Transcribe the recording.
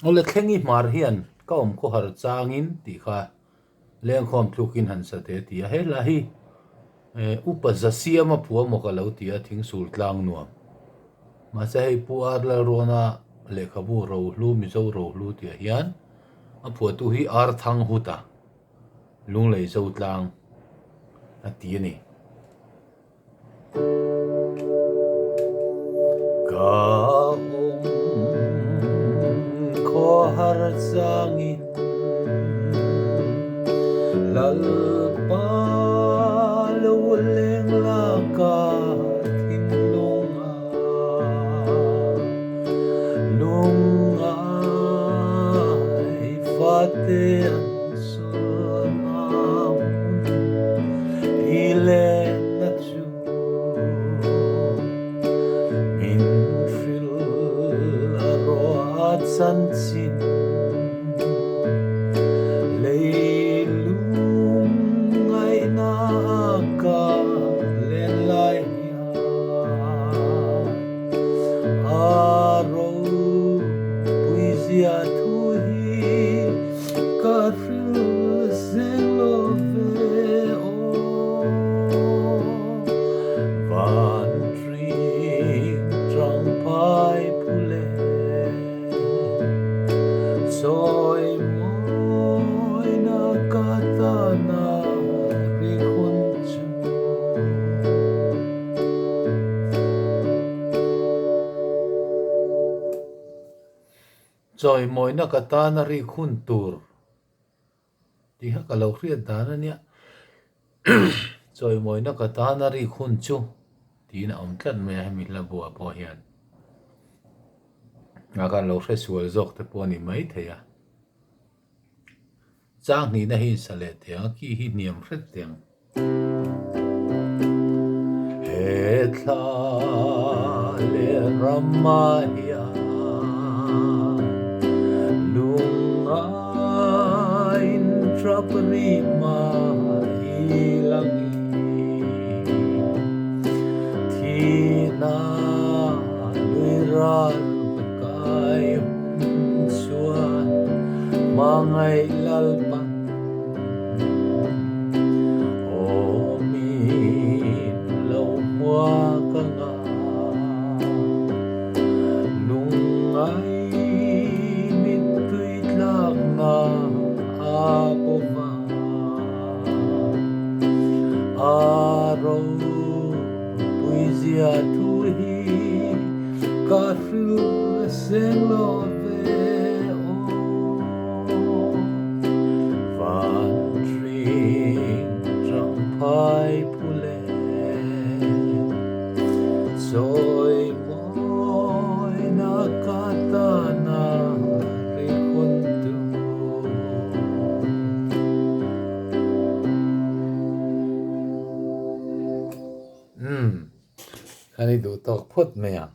ole thengi mar hian ka ko har changin ti kha leng khom thukin han sa te ti he la hi upa zasia ma puwa mo ka lo ti a thing sul tlang nuam ma sa hei puar la rona le khabu ro hlu mi zo ro hlu ti hian a phua tu hi ar thang huta lung lei zo tlang a ti ni ka ko har changin lal pa lo leng la ka thin lunga fate an sonam ile na chu min fil aro at san sin Choi moi na kata na ri khun tur ti ha kalau khriat dana nia choi moi na kata na ri khun chu ti na om tlan me ha mi la bua po hian nga kan lo hre sual zok te po ni mai theya chang ni na hi sale te ki hi niam hret teng he tha le rama hiya Prima ilangi Tina luiral bekai suan mangai lalpan omin lau mua kanga lungai mituit lang na aro poesia tuhi kafu sen lo ve o van tring trong pai pule soi moi na katana ri kuntu Kani du tok phut me ya